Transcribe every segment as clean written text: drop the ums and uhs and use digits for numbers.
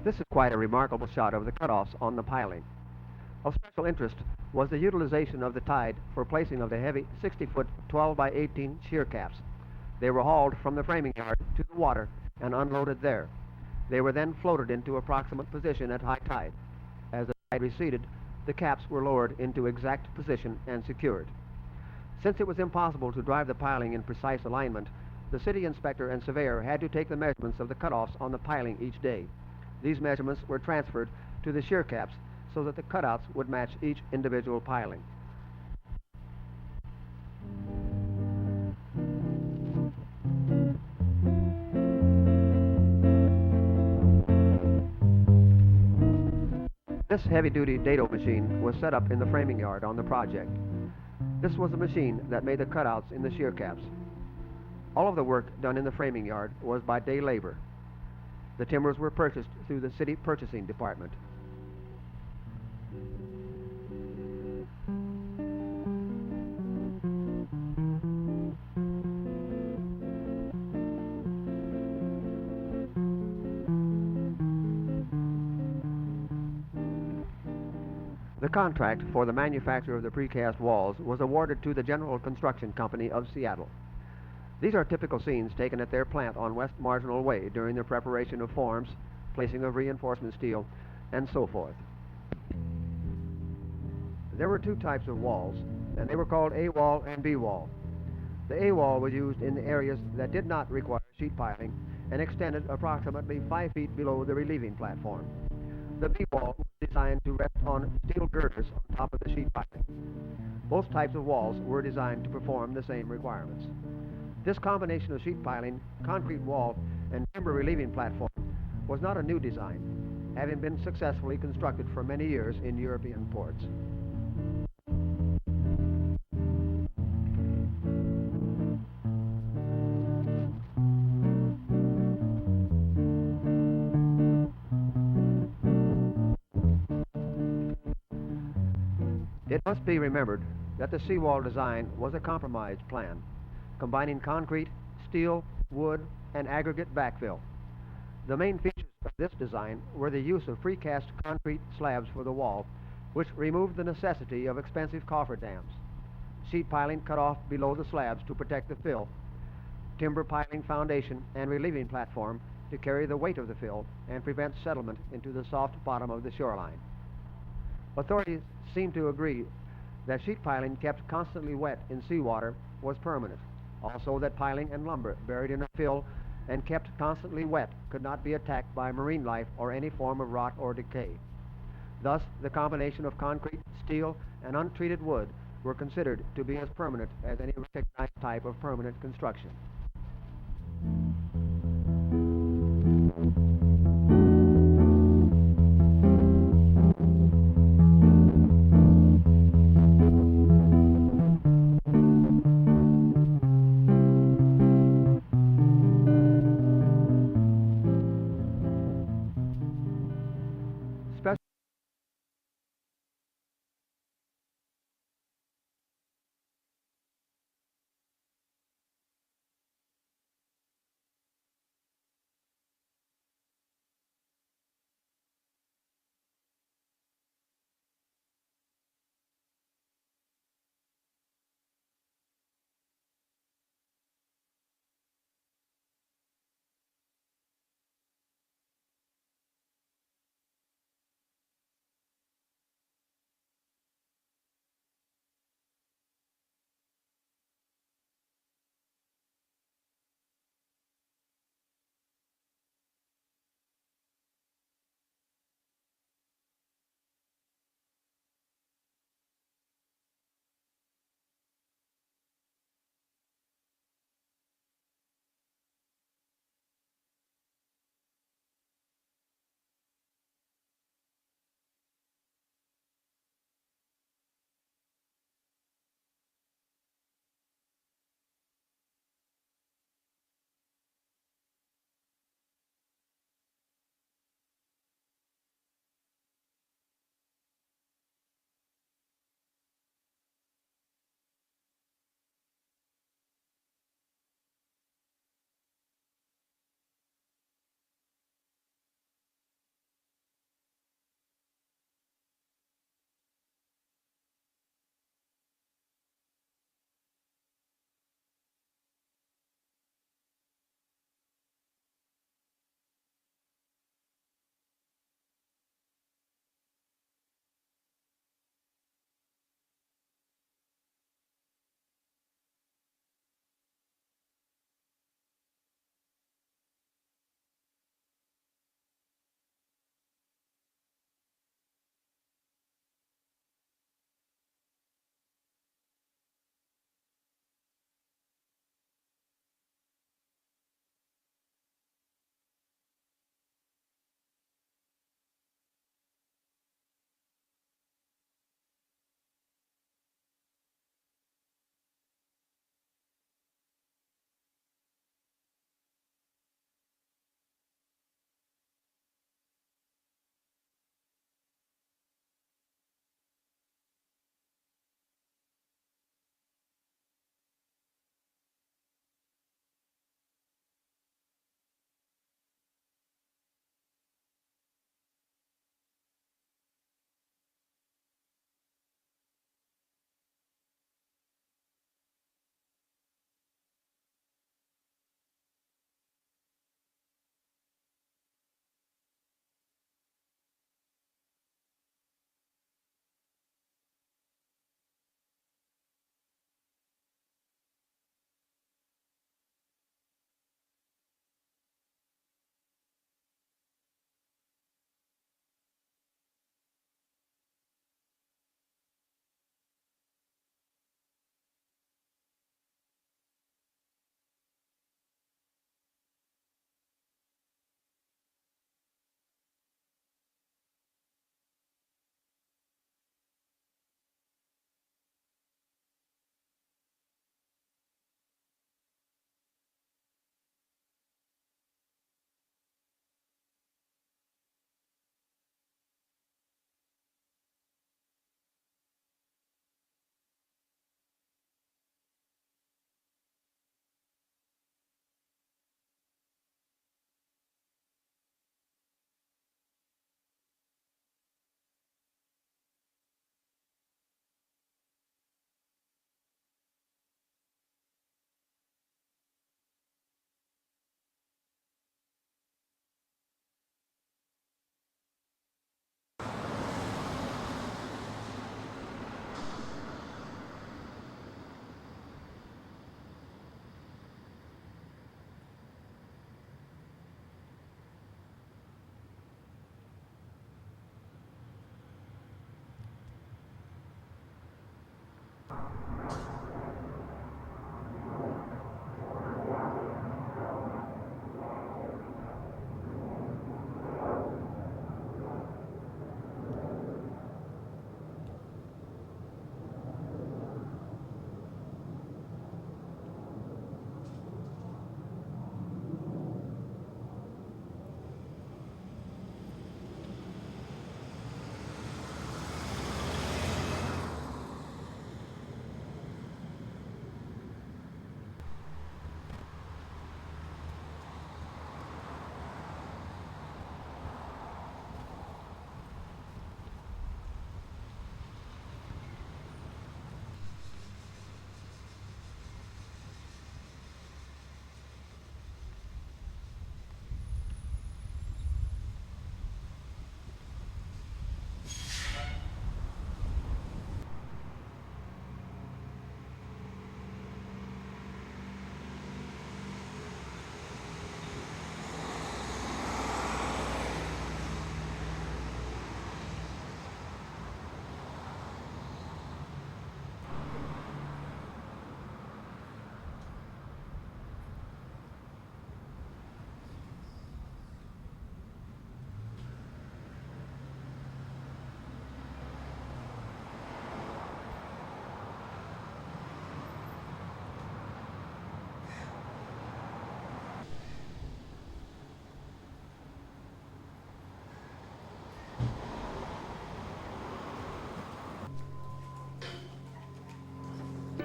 This is quite a remarkable shot of the cutoffs on the piling. Of special interest was the utilization of the tide for placing of the heavy 60-foot 12 by 18 shear caps. They were hauled from the framing yard to the water and unloaded there. They were then floated into approximate position at high tide. As the tide receded, the caps were lowered into exact position and secured. Since it was impossible to drive the piling in precise alignment, the city inspector and surveyor had to take the measurements of the cutoffs on the piling each day. These measurements were transferred to the shear caps so that the cutouts would match each individual piling. This heavy-duty dado machine was set up in the framing yard on the project. This was the machine that made the cutouts in the shear caps. All of the work done in the framing yard was by day labor. The timbers were purchased through the city purchasing department. The contract for the manufacture of the precast walls was awarded to the General Construction Company of Seattle. These are typical scenes taken at their plant on West Marginal Way during the preparation of forms, placing of reinforcement steel, and so forth. There were two types of walls, and they were called A wall and B wall. The A wall was used in the areas that did not require sheet piling and extended approximately 5 feet below the relieving platform. The B wall was designed to rest on steel girders on top of the sheet piling. Both types of walls were designed to perform the same requirements. This combination of sheet piling, concrete wall, and timber relieving platform was not a new design, having been successfully constructed for many years in European ports. It must be remembered that the seawall design was a compromise plan, combining concrete, steel, wood, and aggregate backfill. The main features of this design were the use of precast concrete slabs for the wall, which removed the necessity of expensive cofferdams, sheet piling cut off below the slabs to protect the fill, timber piling foundation and relieving platform to carry the weight of the fill and prevent settlement into the soft bottom of the shoreline. Authorities seem to agree that sheet piling kept constantly wet in seawater was permanent. Also that piling and lumber buried in a fill and kept constantly wet could not be attacked by marine life or any form of rot or decay. Thus, the combination of concrete, steel, and untreated wood were considered to be as permanent as any recognized type of permanent construction.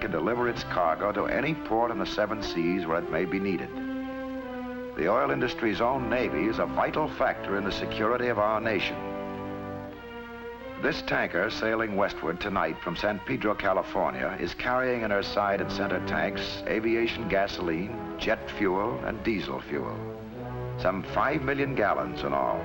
to deliver its cargo to any port in the 7 seas where it may be needed. The oil industry's own navy is a vital factor in the security of our nation. This tanker sailing westward tonight from San Pedro, California, is carrying in her side and center tanks aviation gasoline, jet fuel, and diesel fuel. Some 5 million gallons in all.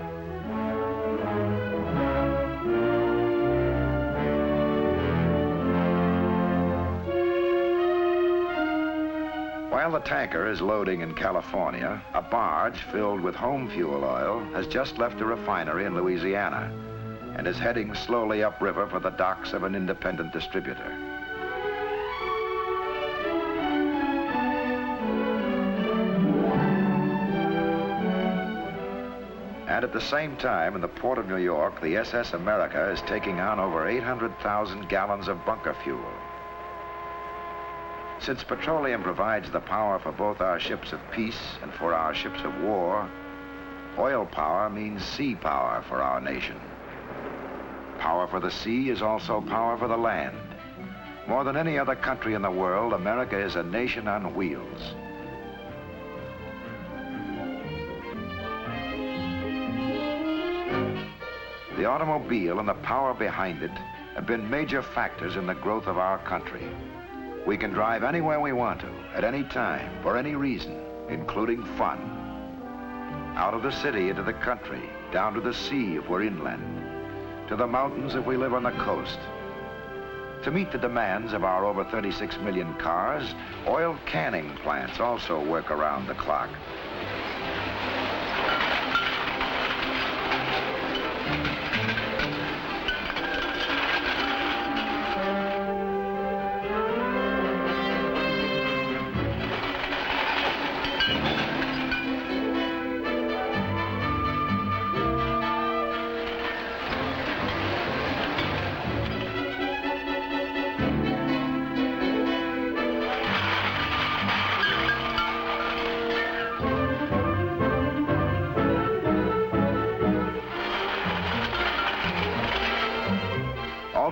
While the tanker is loading in California, a barge filled with home fuel oil has just left a refinery in Louisiana and is heading slowly upriver for the docks of an independent distributor. And at the same time, in the port of New York, the SS America is taking on over 800,000 gallons of bunker fuel. Since petroleum provides the power for both our ships of peace and for our ships of war, oil power means sea power for our nation. Power for the sea is also power for the land. More than any other country in the world, America is a nation on wheels. The automobile and the power behind it have been major factors in the growth of our country. We can drive anywhere we want to, at any time, for any reason, including fun. Out of the city into the country, down to the sea if we're inland, to the mountains if we live on the coast. To meet the demands of our over 36 million cars, oil canning plants also work around the clock.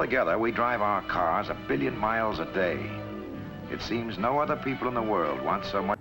Together, we drive our cars 1 billion miles a day. It seems no other people in the world want so much.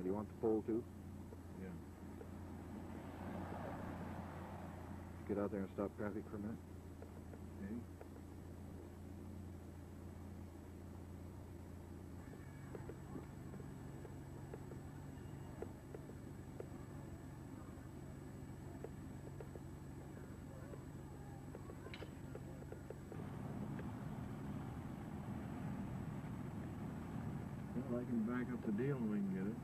Do you want the pole too? Yeah. Get out there and stop traffic for a minute. Okay. So I can back up the deal and we can get it.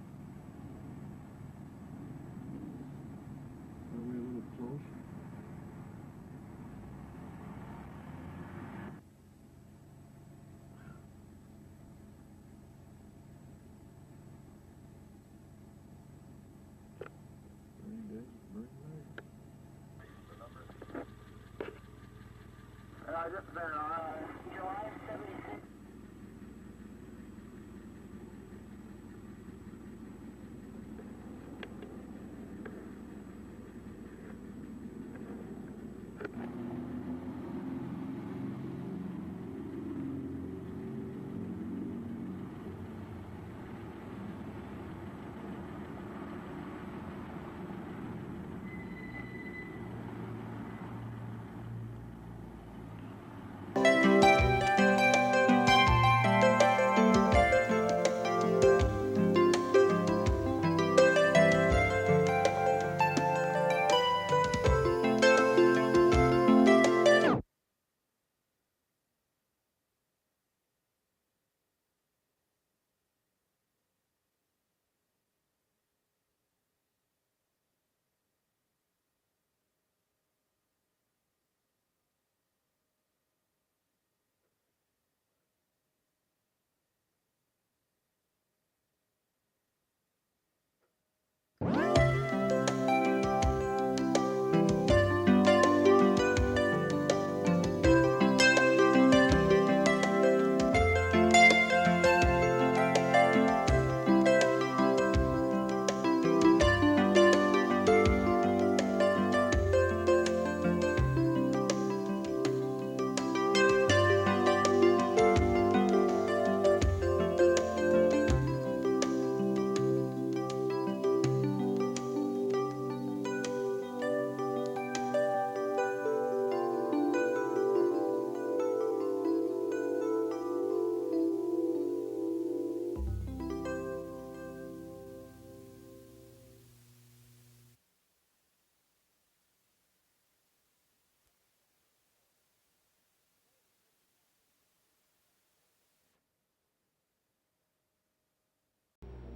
Are we a little close? Very good, very nice. This has been July 76.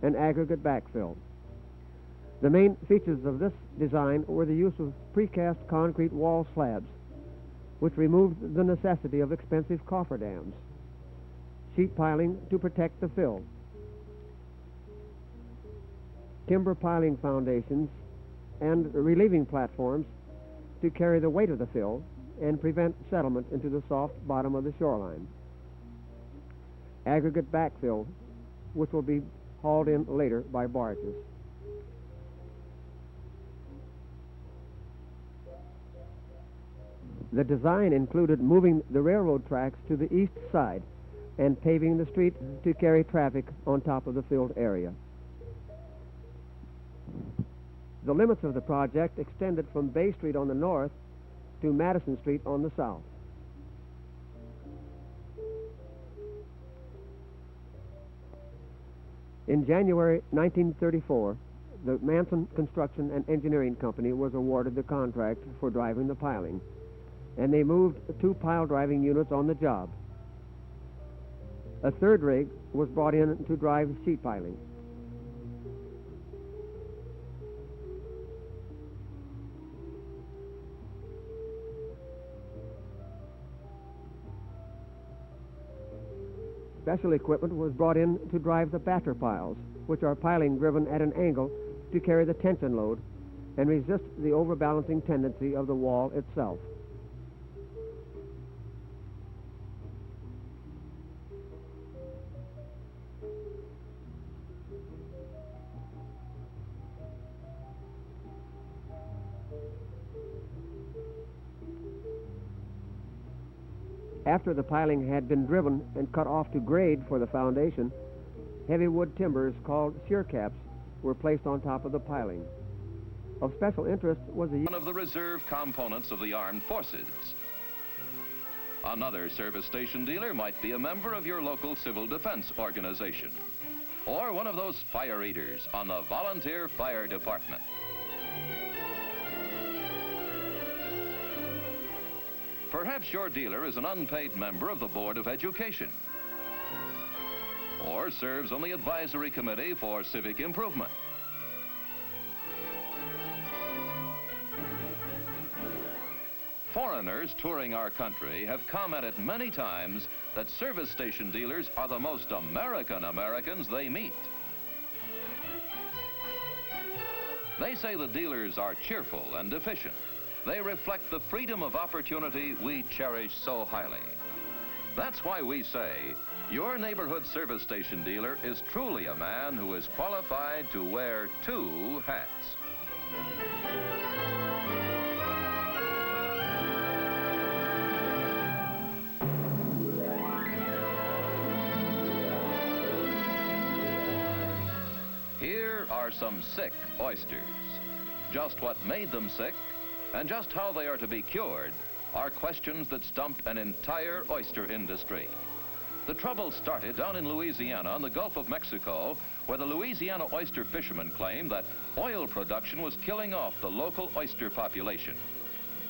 and aggregate backfill. The main features of this design were the use of precast concrete wall slabs, which removed the necessity of expensive cofferdams, sheet piling to protect the fill, timber piling foundations, and relieving platforms to carry the weight of the fill and prevent settlement into the soft bottom of the shoreline. Aggregate backfill, which will be hauled in later by barges. The design included moving the railroad tracks to the east side and paving the street to carry traffic on top of the filled area. The limits of the project extended from Bay Street on the north to Madison Street on the south. In January 1934, the Manson Construction and Engineering Company was awarded the contract for driving the piling, and they moved 2 pile driving units on the job. A third rig was brought in to drive sheet piling. Special equipment was brought in to drive the batter piles, which are piling driven at an angle to carry the tension load and resist the overbalancing tendency of the wall itself. After the piling had been driven and cut off to grade for the foundation, heavy wood timbers called shear caps were placed on top of the piling. Of special interest was one of the reserve components of the armed forces. Another service station dealer might be a member of your local civil defense organization, or one of those fire eaters on the volunteer fire department. Perhaps your dealer is an unpaid member of the Board of Education, or serves on the advisory committee for civic improvement. Foreigners touring our country have commented many times that service station dealers are the most American Americans they meet. They say the dealers are cheerful and efficient. They reflect the freedom of opportunity we cherish so highly. That's why we say your neighborhood service station dealer is truly a man who is qualified to wear two hats. Here are some sick oysters. Just what made them sick and just how they are to be cured are questions that stumped an entire oyster industry. The trouble started down in Louisiana in the Gulf of Mexico, where the Louisiana oyster fishermen claimed that oil production was killing off the local oyster population.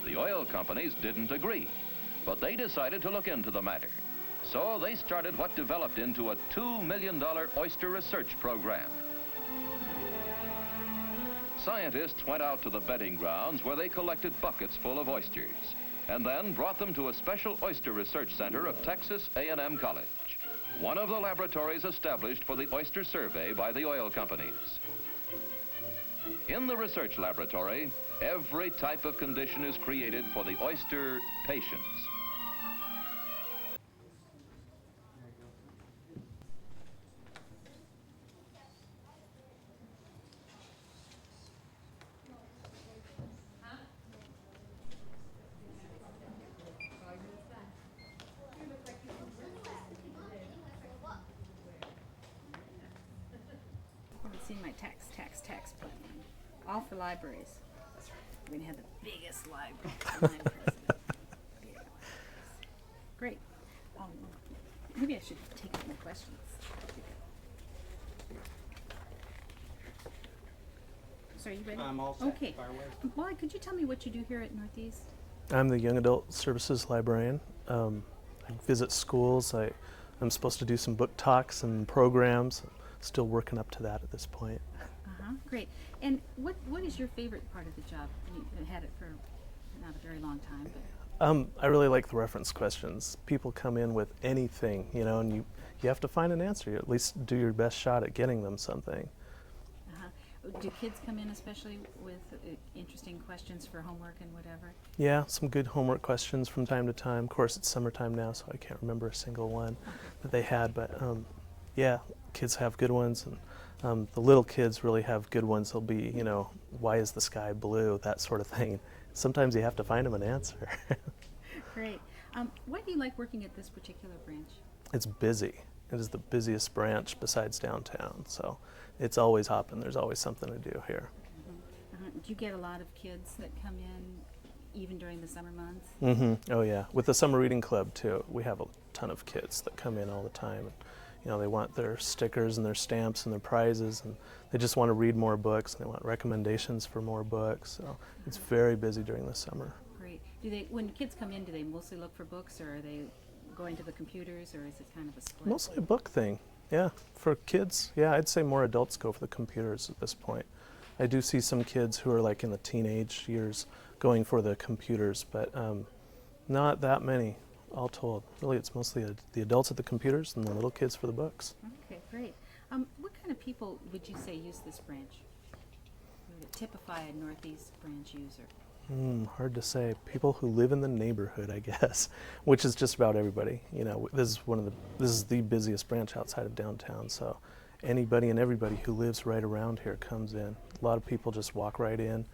The oil companies didn't agree, but they decided to look into the matter. So they started what developed into a $2 million oyster research program. Scientists went out to the bedding grounds where they collected buckets full of oysters and then brought them to a special oyster research center of Texas A&M College, one of the laboratories established for the oyster survey by the oil companies. In the research laboratory, every type of condition is created for the oyster patients. Haven't seen my tax plan. All for libraries. We're gonna have the biggest library. I'm president. Big libraries. Great. Maybe I should take up my questions. So are you ready? I'm all set. Okay. Fire away. Wally, could you tell me what you do here at Northeast? I'm the Young Adult Services Librarian. I visit schools. I'm supposed to do some book talks and programs. Still working up to that at this point. Great. And what is your favorite part of the job? You've had it for not a very long time, but I really like the reference questions. People come in with anything, you know, and you have to find an answer. You at least do your best shot at getting them something. do kids come in especially with interesting questions for homework and whatever? Yeah, some good homework questions from time to time. Of course, it's summertime now, so I can't remember a single one that they had, but yeah, kids have good ones, and the little kids really have good ones. They'll be, you know, why is the sky blue, that sort of thing. Sometimes you have to find them an answer. Great. Why do you like working at this particular branch? It's busy. It is the busiest branch besides downtown, so it's always hopping. There's always something to do here. Do you get a lot of kids that come in even during the summer months? Oh yeah, with the summer reading club too, we have a ton of kids that come in all the time. And, you know, they want their stickers and their stamps and their prizes, and they just want to read more books, and they want recommendations for more books. So it's very busy during the summer. Great. Do they, when kids come in, do they mostly look for books, or are they going to the computers, or is it kind of a split? Mostly a book thing, yeah. For kids, yeah, I'd say more adults go for the computers at this point. I do see some kids who are like in the teenage years going for the computers, but not that many, all told. Really, it's mostly the adults at the computers and the little kids for the books. Okay, great. What kind of people would you say use this branch? What would typify a Northeast branch user? Hard to say. People who live in the neighborhood, I guess, which is just about everybody. You know, this is the busiest branch outside of downtown, so anybody and everybody who lives right around here comes in. A lot of people just walk right in.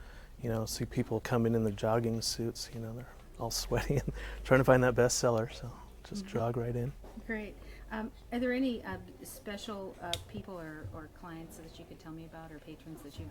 You know, see people coming in their jogging suits. You know, they're all sweaty and trying to find that bestseller, so just jog right in. Great. Are there any special people or clients that you could tell me about, or patrons that you've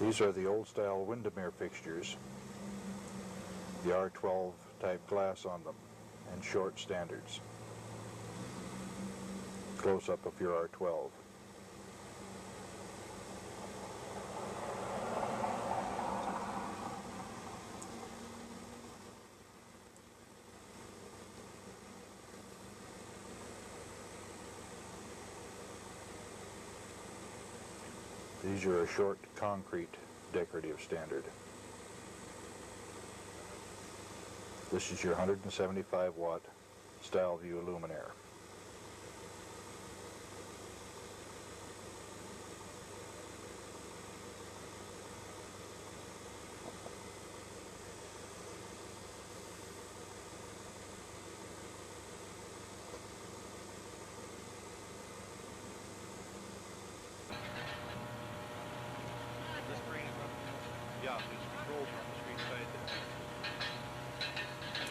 These are the old-style Windermere fixtures, the R12 type glass on them, and short standards. Close-up of your R12. These are a short concrete decorative standard. This is your 175 watt StyleView luminaire.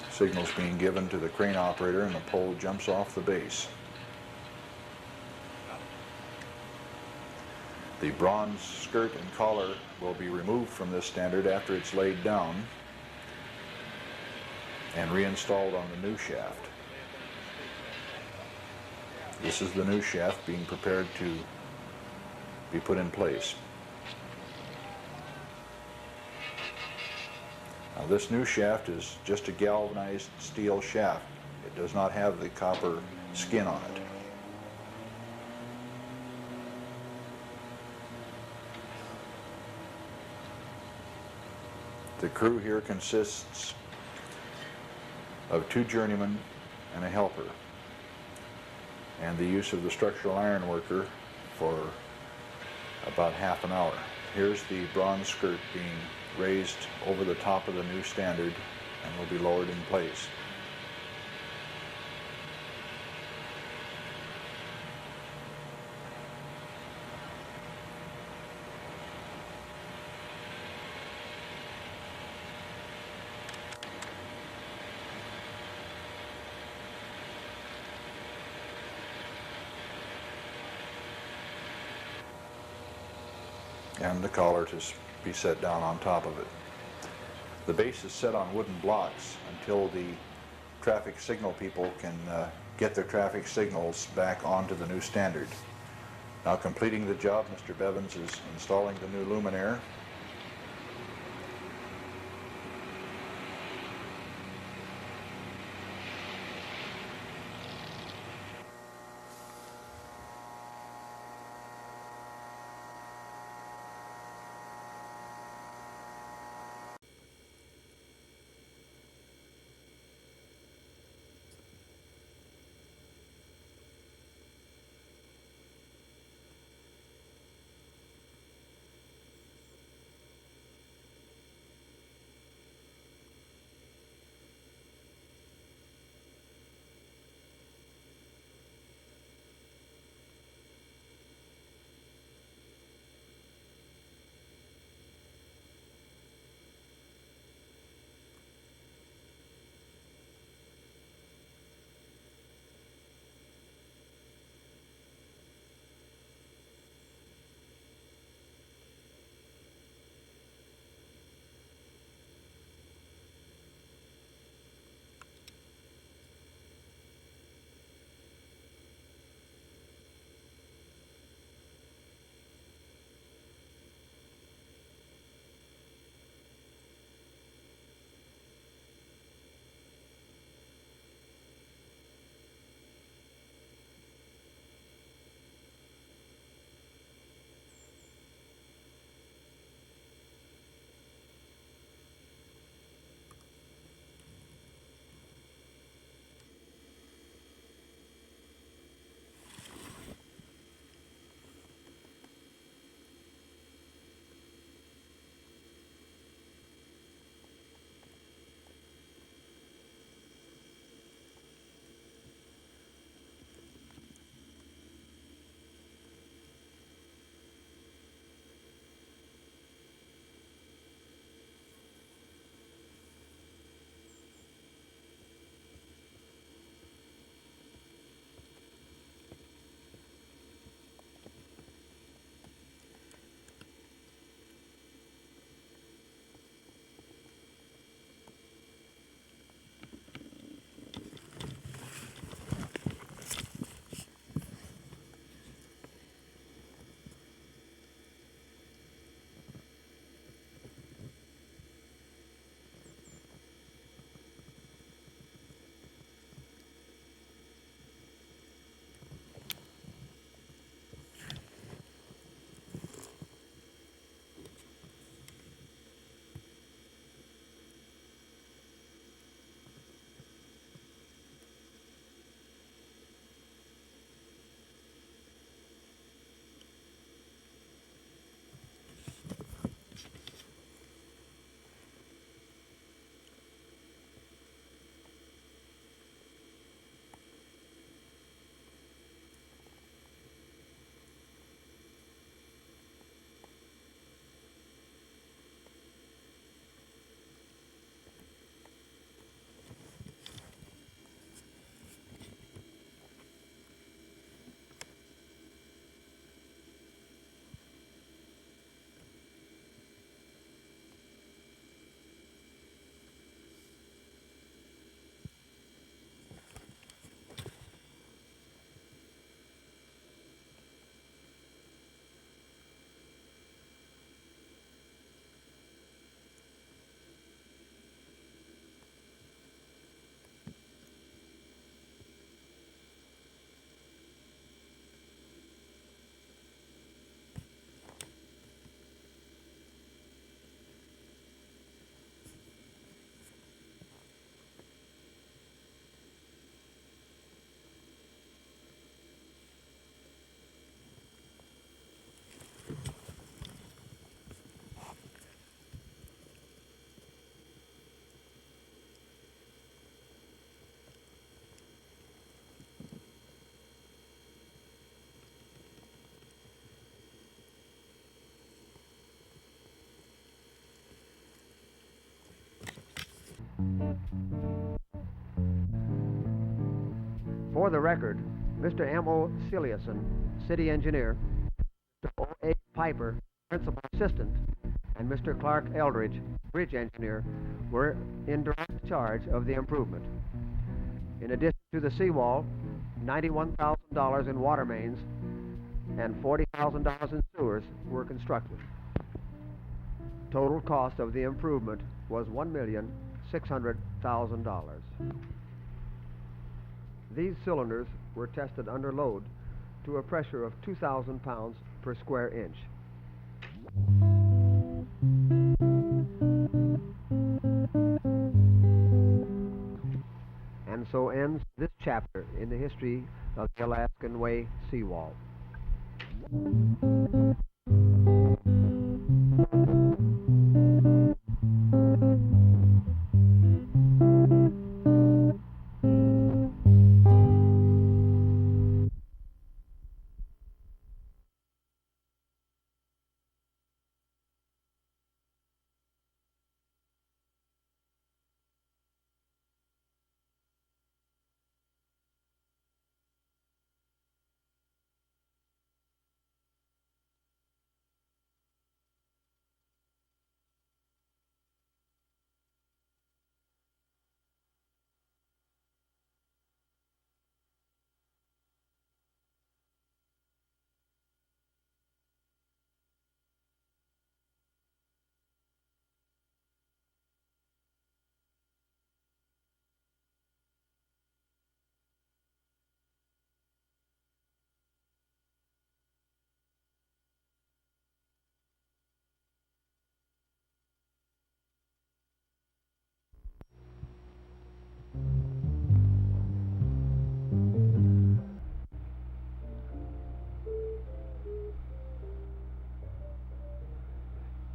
Signals being given to the crane operator and the pole jumps off the base. The bronze skirt and collar will be removed from this standard after it's laid down and reinstalled on the new shaft. This is the new shaft being prepared to be put in place. Now this new shaft is just a galvanized steel shaft. It does not have the copper skin on it. The crew here consists of 2 journeymen and a helper, and the use of the structural iron worker for about half an hour. Here's the bronze skirt being raised over the top of the new standard and will be lowered in place. And the collar to be set down on top of it. The base is set on wooden blocks until the traffic signal people can get their traffic signals back onto the new standard. Now completing the job, Mr. Bevins is installing the new luminaire. For the record, Mr. M.O. Ciliason, city engineer, Mr. O.A. Piper, principal assistant, and Mr. Clark Eldridge, bridge engineer, were in direct charge of the improvement. In addition to the seawall, $91,000 in water mains and $40,000 in sewers were constructed. Total cost of the improvement was $1,600,000. These cylinders were tested under load to a pressure of 2,000 pounds per square inch. And so ends this chapter in the history of the Alaskan Way seawall.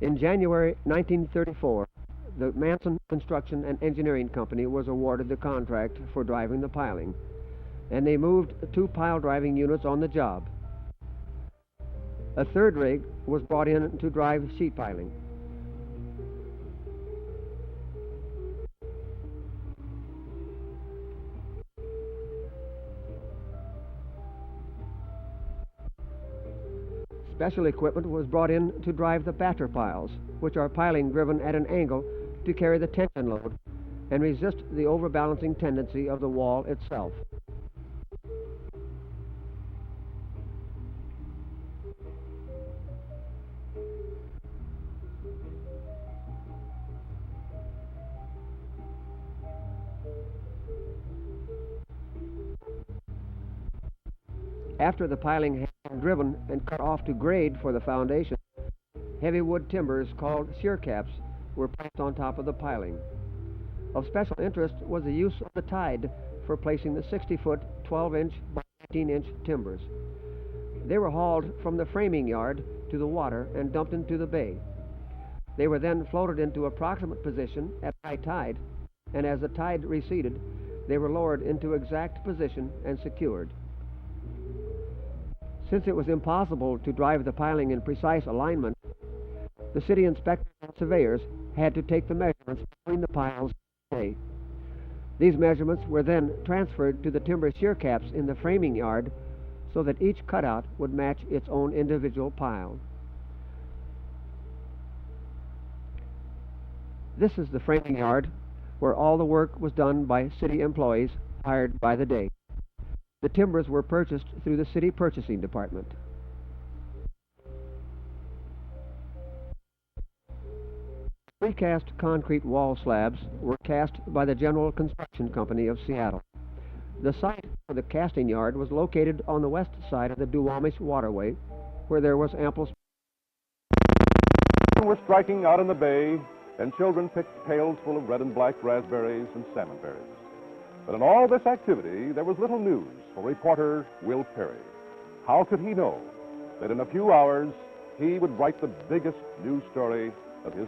In January 1934, the Manson Construction and Engineering Company was awarded the contract for driving the piling, and they moved 2 pile driving units on the job. A third rig was brought in to drive sheet piling. Special equipment was brought in to drive the batter piles, which are piling driven at an angle to carry the tension load and resist the overbalancing tendency of the wall itself. After the piling had been driven and cut off to grade for the foundation, heavy wood timbers called shear caps were placed on top of the piling. Of special interest was the use of the tide for placing the 60-foot, 12-inch by 18-inch timbers. They were hauled from the framing yard to the water and dumped into the bay. They were then floated into approximate position at high tide, and as the tide receded, they were lowered into exact position and secured. Since it was impossible to drive the piling in precise alignment, the city inspectors and surveyors had to take the measurements between the piles each day. These measurements were then transferred to the timber shear caps in the framing yard so that each cutout would match its own individual pile. This is the framing yard where all the work was done by city employees hired by the day. The timbers were purchased through the city purchasing department. Precast concrete wall slabs were cast by the General Construction Company of Seattle. The site for the casting yard was located on the west side of the Duwamish Waterway, where there was ample space. Sun was striking out in the bay, and children picked pails full of red and black raspberries and salmon berries. But in all this activity, there was little news for reporter Will Perry. How could he know that in a few hours he would write the biggest news story of his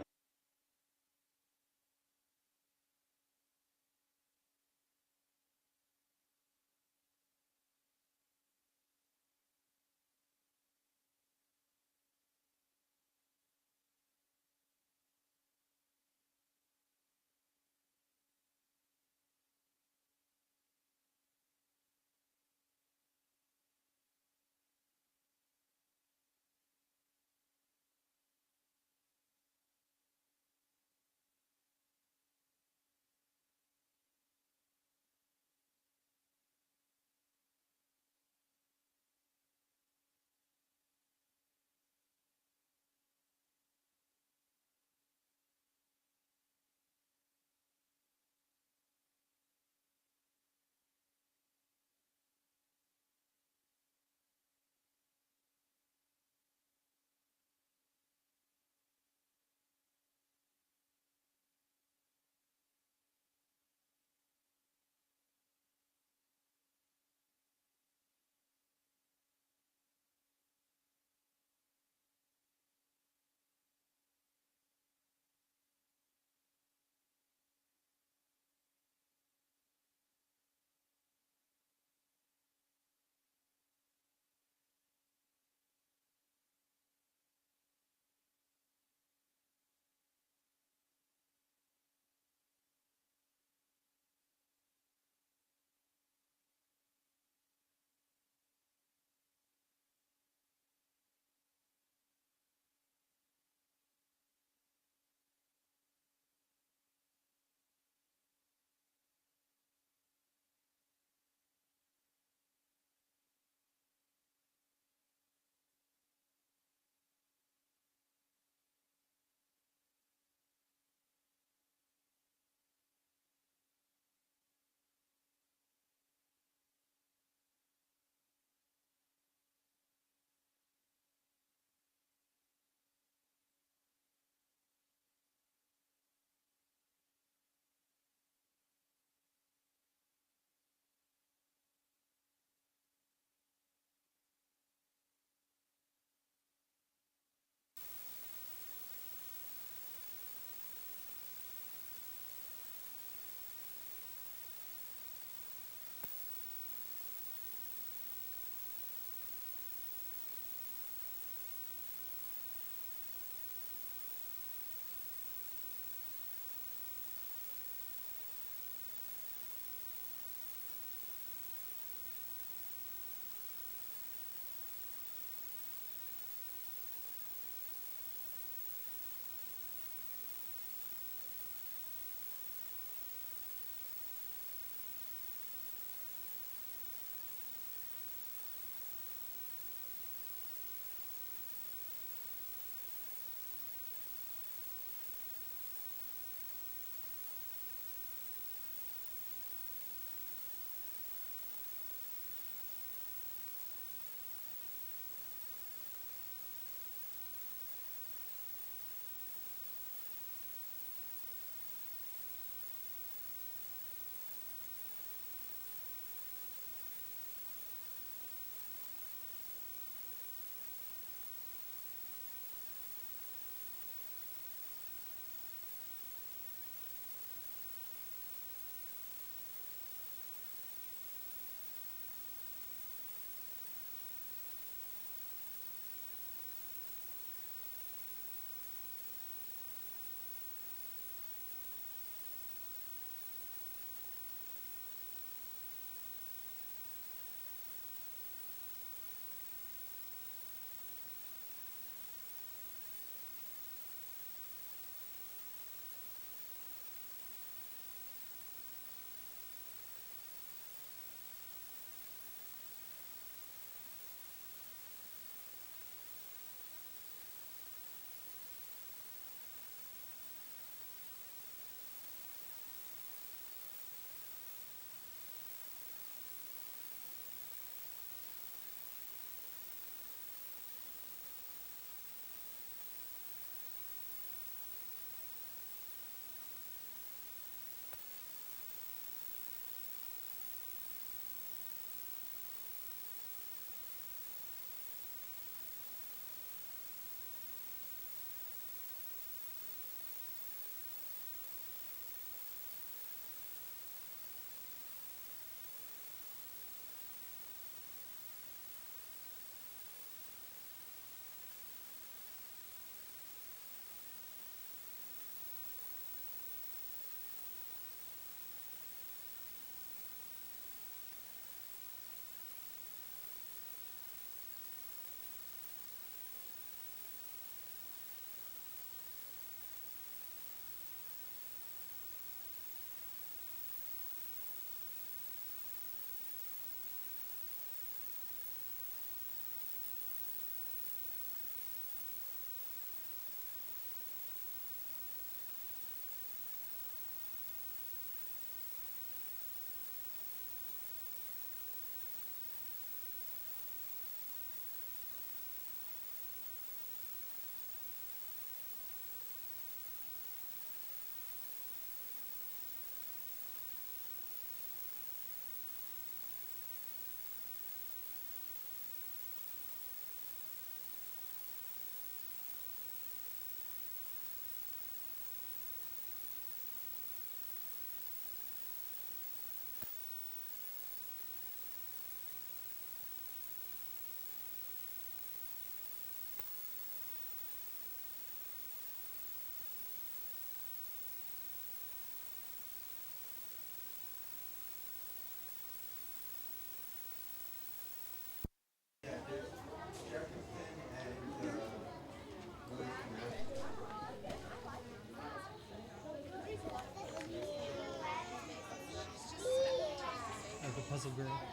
Puzzle girl.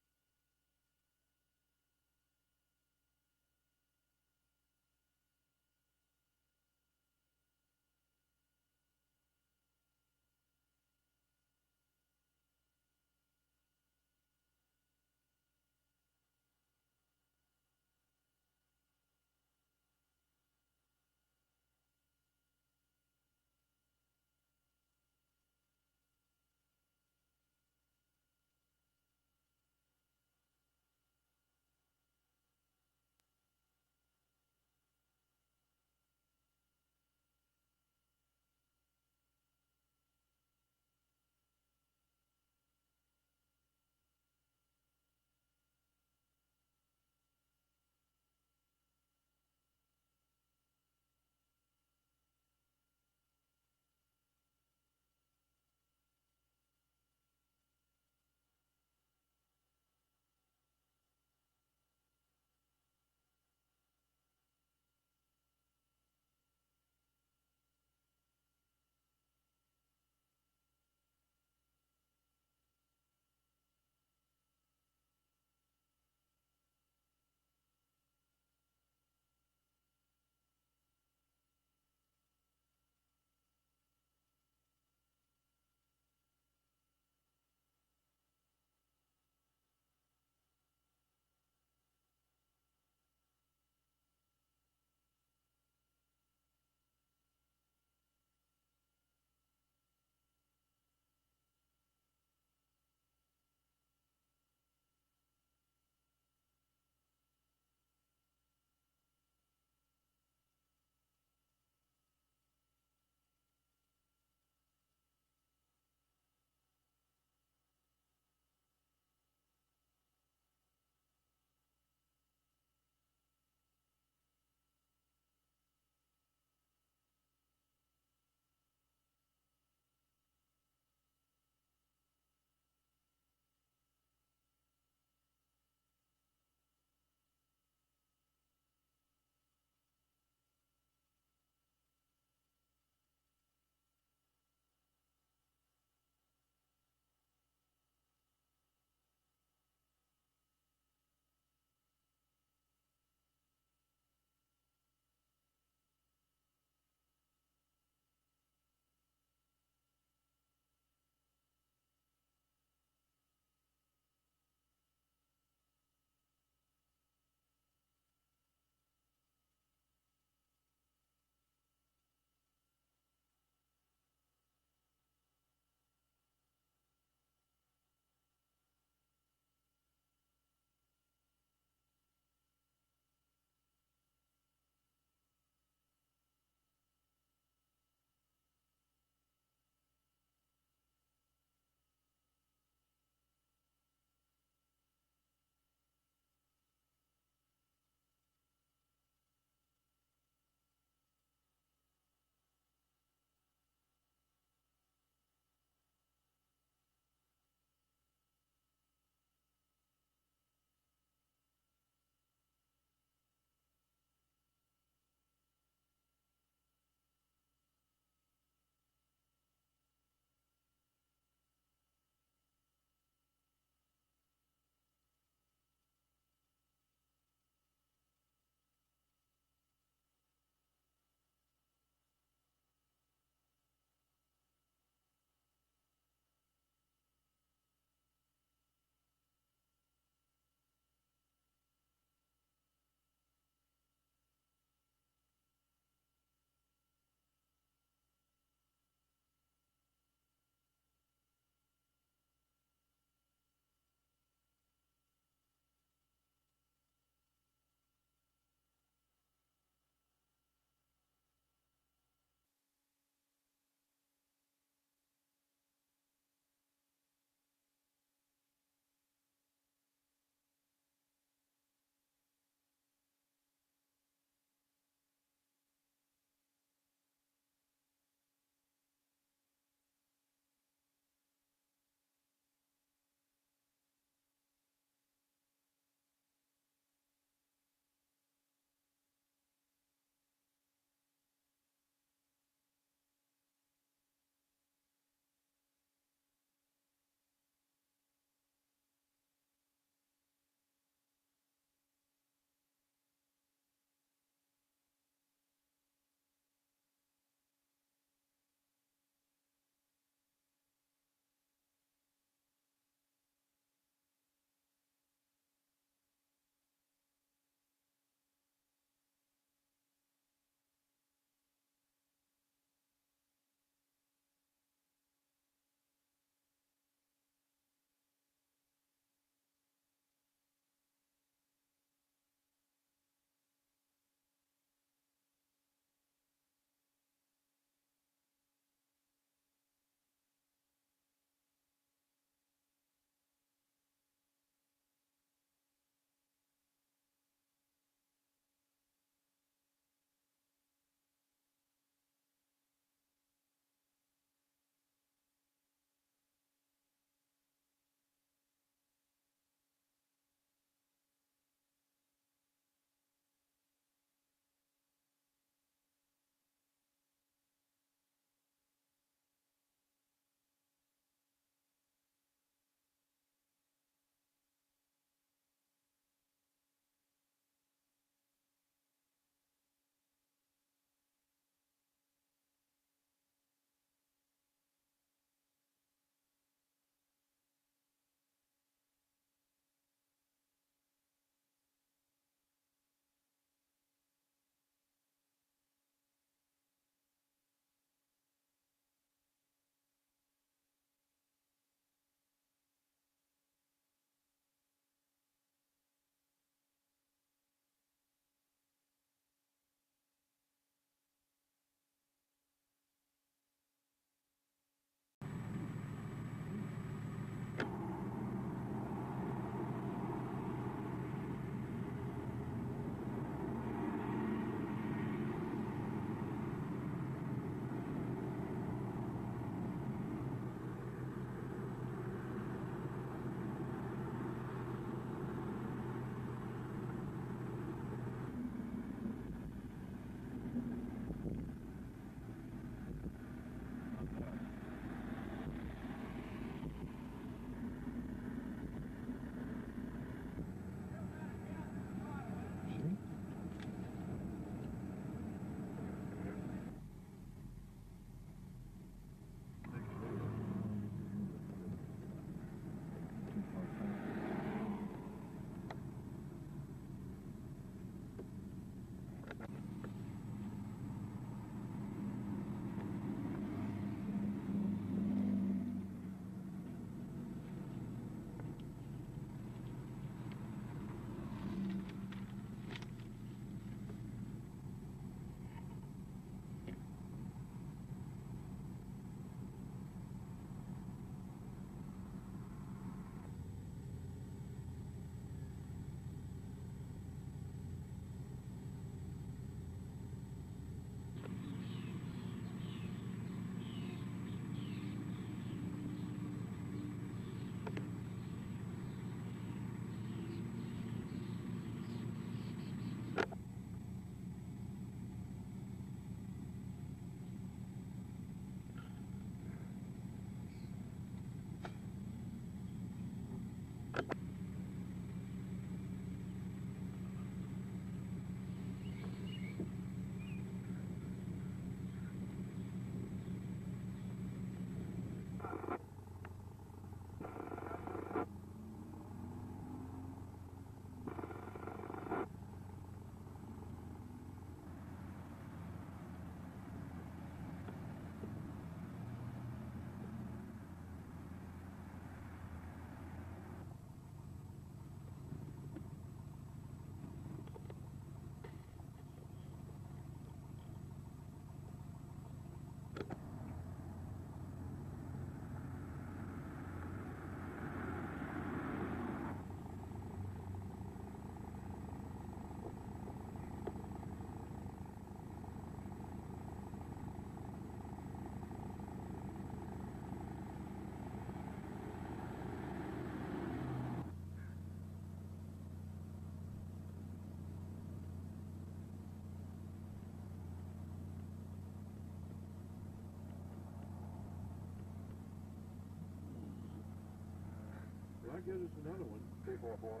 might give us another one. 344.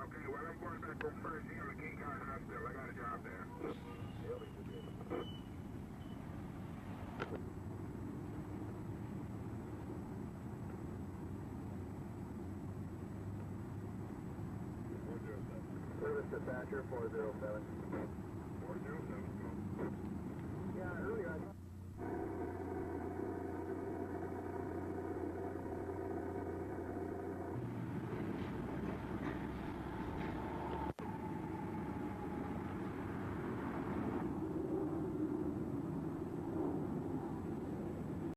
Okay, well, I'm going back on first here at King County Hospital. I got a job there. Service dispatcher 407. 407, go.